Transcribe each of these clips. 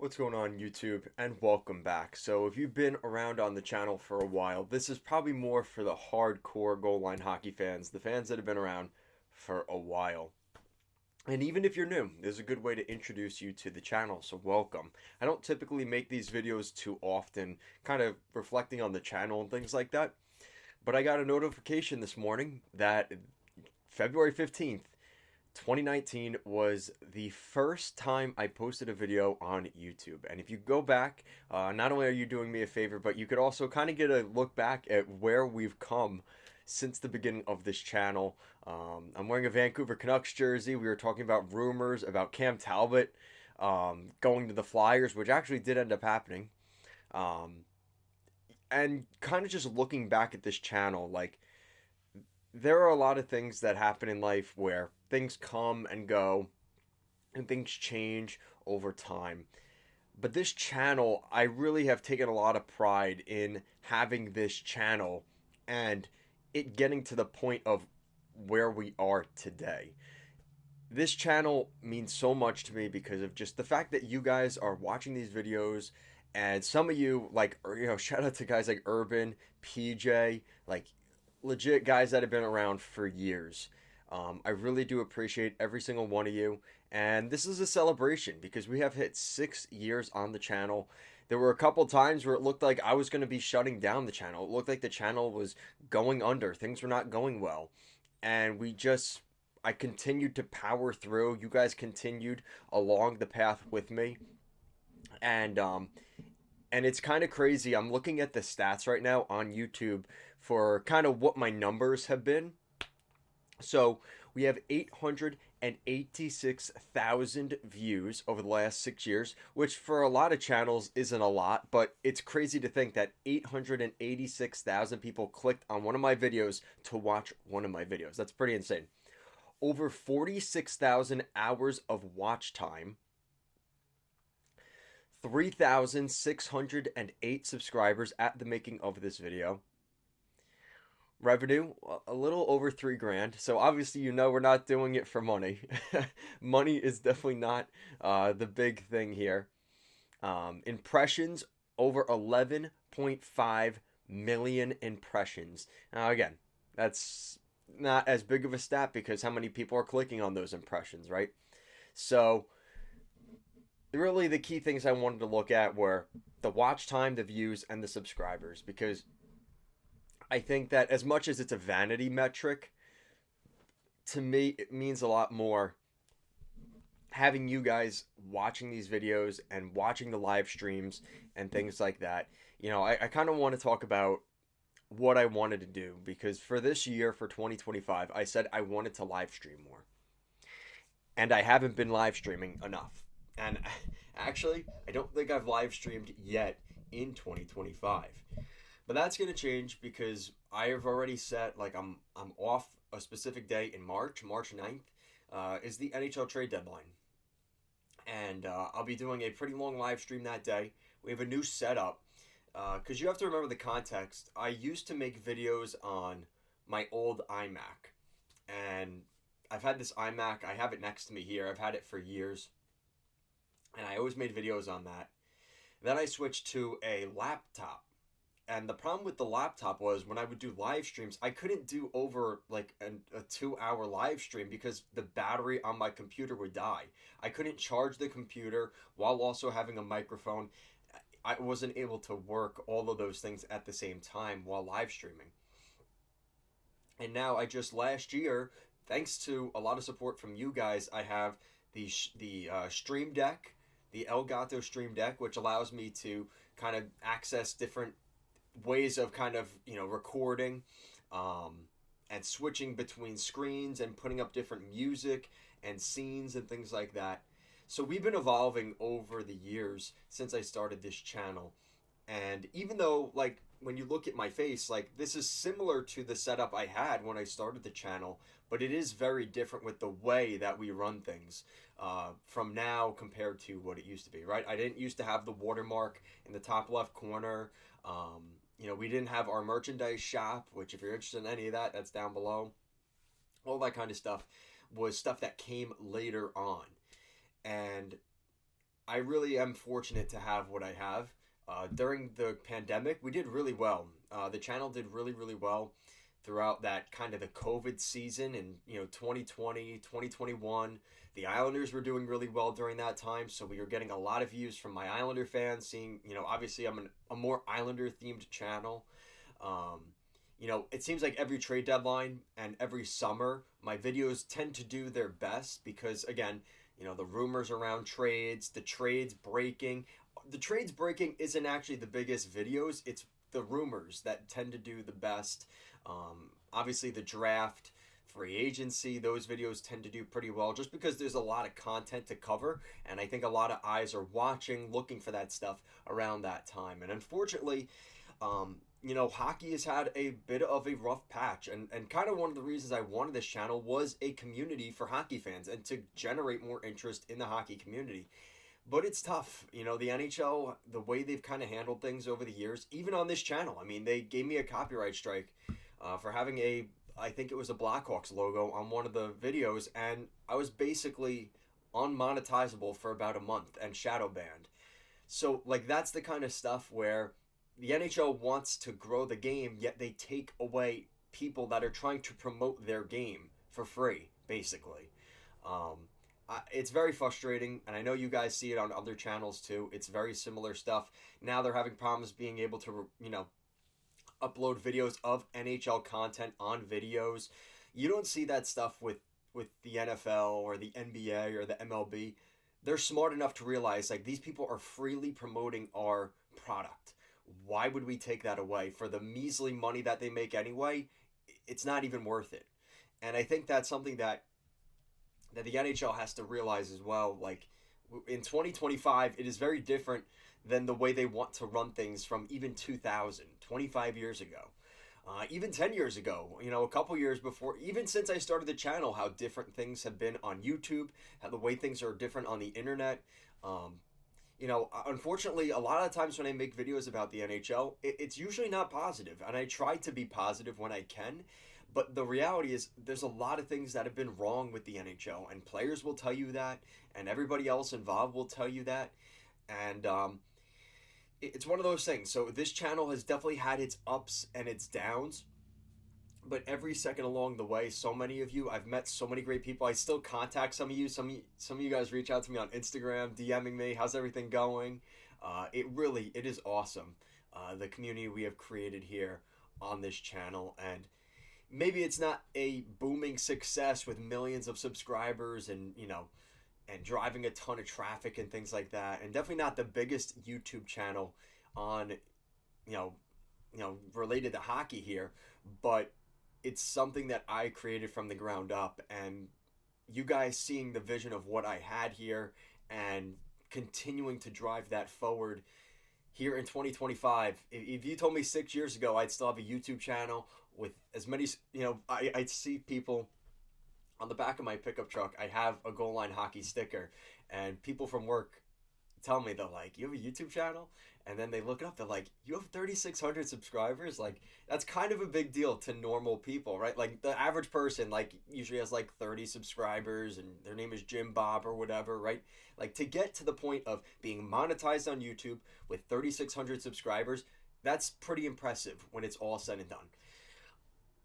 What's going on YouTube and welcome back. So if you've been around on the channel for a while, this is probably more for the hardcore goal line hockey fans, the fans that have been around for a while. And even if you're new, this is a good way to introduce you to the channel, so welcome. I don't typically make these videos too often, kind of reflecting on the channel and things like that, but I got a notification this morning that February 15th 2019 was the first time I posted a video on YouTube. And if you go back, not only are you doing me a favor, but you could also kind of get a look back at where we've come since the beginning of this channel. I'm wearing a Vancouver Canucks jersey. We were talking about rumors about Cam Talbot going to the Flyers, which actually did end up happening. Um, and kind of just looking back at this channel, like, there are a lot of things that happen in life where things come and go and things change over time. But this channel, I really have taken a lot of pride in having this channel and it getting to the point of where we are today. This channel means so much to me because of just the fact that you guys are watching these videos, and some of you, like, shout out to guys like Urban, PJ, like, legit guys that have been around for years. I really do appreciate every single one of you. And this is a celebration because we have hit 6 years on the channel. There were a couple times where it looked like I was going to be shutting down the channel. It looked like the channel was going under. Things were not going well. And I continued to power through. You guys continued along the path with me. And, um, and it's kind of crazy. I'm looking at the stats right now on YouTube for kind of what my numbers have been. So we have 886,000 views over the last 6 years, which for a lot of channels isn't a lot, but it's crazy to think that 886,000 people clicked on one of my videos to watch one of my videos. That's pretty insane. Over 46,000 hours of watch time, 3,608 subscribers at the making of this video. Revenue, a little over 3 grand. So obviously, we're not doing it for money. Money is definitely not the big thing here. Impressions, over 11.5 million impressions. Now, again, that's not as big of a stat because how many people are clicking on those impressions, right? So really the key things I wanted to look at were the watch time, the views, and the subscribers, because I think that as much as it's a vanity metric, to me it means a lot more having you guys watching these videos and watching the live streams and things like that. I kind of want to talk about what I wanted to do because for this year, for 2025, I said I wanted to live stream more. And I haven't been live streaming enough. And actually, I don't think I've live streamed yet in 2025. But that's going to change because I have already set, like, I'm off a specific day in March 9th, is the NHL trade deadline. And I'll be doing a pretty long live stream that day. We have a new setup because you have to remember the context. I used to make videos on my old iMac, and I've had this iMac. I have it next to me here. I've had it for years, and I always made videos on that. Then I switched to a laptop. And the problem with the laptop was when I would do live streams, I couldn't do over like a 2 hour live stream because the battery on my computer would die. I couldn't charge the computer while also having a microphone. I wasn't able to work all of those things at the same time while live streaming. And now I just last year, thanks to a lot of support from you guys, I have the Stream Deck, the Elgato Stream Deck, which allows me to kind of access different ways of kind of recording, and switching between screens and putting up different music and scenes and things like that. So we've been evolving over the years since I started this channel. And even though, like, when you look at my face, like, this is similar to the setup I had when I started the channel, but it is very different with the way that we run things from now compared to what it used to be, right? I didn't used to have the watermark in the top left corner. We didn't have our merchandise shop, which if you're interested in any of that, that's down below. All that kind of stuff was stuff that came later on. And I really am fortunate to have what I have. During the pandemic, we did really well. The channel did really, really well throughout that kind of the COVID season in 2020, 2021. The Islanders were doing really well during that time, so we were getting a lot of views from my Islander fans. Seeing, obviously a more Islander themed channel. Um, it seems like every trade deadline and every summer, my videos tend to do their best because, again, the rumors around trades, the trades breaking. The trades breaking isn't actually the biggest videos, it's the rumors that tend to do the best. Obviously, the draft, free agency, those videos tend to do pretty well just because there's a lot of content to cover. And I think a lot of eyes are watching, looking for that stuff around that time. And unfortunately, hockey has had a bit of a rough patch. And kind of one of the reasons I wanted this channel was a community for hockey fans and to generate more interest in the hockey community. But it's tough. The NHL, the way they've kind of handled things over the years, even on this channel. I mean, they gave me a copyright strike for having I think it was a Blackhawks logo on one of the videos, and I was basically unmonetizable for about a month and shadow banned. So, like, that's the kind of stuff where the NHL wants to grow the game, yet they take away people that are trying to promote their game for free, basically. Um, it's very frustrating, and I know you guys see it on other channels too. It's very similar stuff. Now they're having problems being able to, upload videos of NHL content on videos. You don't see that stuff with the NFL or the NBA or the MLB. They're smart enough to realize like these people are freely promoting our product. Why would we take that away for the measly money that they make anyway? It's not even worth it. And I think that's something that the NHL has to realize as well. Like in 2025, it is very different than the way they want to run things from even 2000, 25 years ago. Even 10 years ago, a couple years before, even since I started the channel, how different things have been on YouTube, how the way things are different on the internet. Unfortunately, a lot of times when I make videos about the NHL, it's usually not positive, and I try to be positive when I can. But the reality is, there's a lot of things that have been wrong with the NHL, and players will tell you that, and everybody else involved will tell you that. And it's one of those things. So this channel has definitely had its ups and its downs, but every second along the way, so many of you, I've met so many great people. I still contact some of you. Some of you guys reach out to me on Instagram, DMing me. How's everything going? It is awesome. The community we have created here on this channel, and maybe it's not a booming success with millions of subscribers and driving a ton of traffic and things like that, and definitely not the biggest YouTube channel on you know related to hockey here, but it's something that I created from the ground up, and you guys seeing the vision of what I had here and continuing to drive that forward here in 2025. If you told me 6 years ago I'd still have a YouTube channel with as many, I see people on the back of my pickup truck, I have a goal line hockey sticker, and people from work tell me, they're like, you have a YouTube channel? And then they look it up, they're like, you have 3,600 subscribers? Like, that's kind of a big deal to normal people, right? Like, the average person, like, usually has like 30 subscribers and their name is Jim Bob or whatever, right? Like, to get to the point of being monetized on YouTube with 3,600 subscribers, that's pretty impressive when it's all said and done.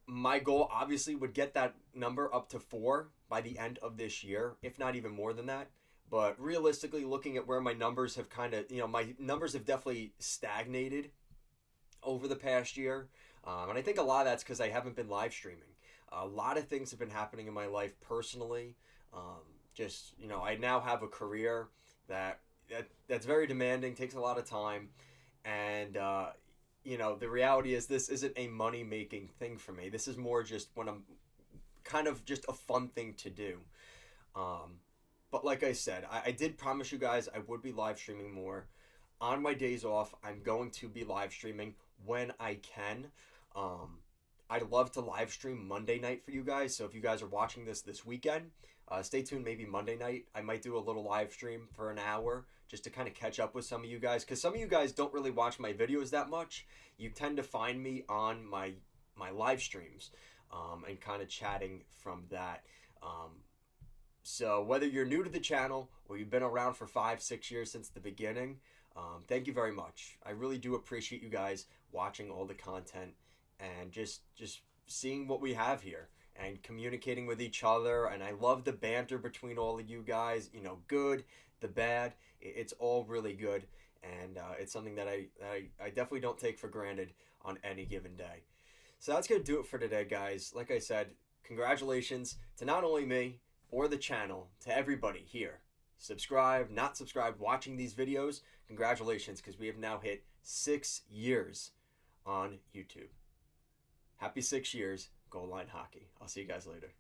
My goal obviously would get that number up to 4 by the end of this year, if not even more than that. But realistically, looking at where my numbers have my numbers have definitely stagnated over the past year. And I think a lot of that's because I haven't been live streaming. A lot of things have been happening in my life personally. I now have a career that's very demanding, takes a lot of time. And, the reality is this isn't a money-making thing for me. This is more just when I'm kind of just a fun thing to do. But like I said, I did promise you guys I would be live streaming more. On my days off, I'm going to be live streaming when I can. I'd love to live stream Monday night for you guys. So if you guys are watching this weekend, stay tuned. Maybe Monday night, I might do a little live stream for an hour just to kind of catch up with some of you guys. Because some of you guys don't really watch my videos that much. You tend to find me on my live streams and kind of chatting from that. So whether you're new to the channel or you've been around for 5, 6 years since the beginning, thank you very much. I really do appreciate you guys watching all the content and just seeing what we have here and communicating with each other. And I love the banter between all of you guys. You know, good, the bad, it's all really good, and it's something that I definitely don't take for granted on any given day. So that's gonna do it for today, guys. Like I said, congratulations to not only me or the channel, to everybody here. Subscribe, not subscribed, watching these videos. Congratulations, because we have now hit 6 years on YouTube. Happy 6 years, Goal Line Hockey. I'll see you guys later.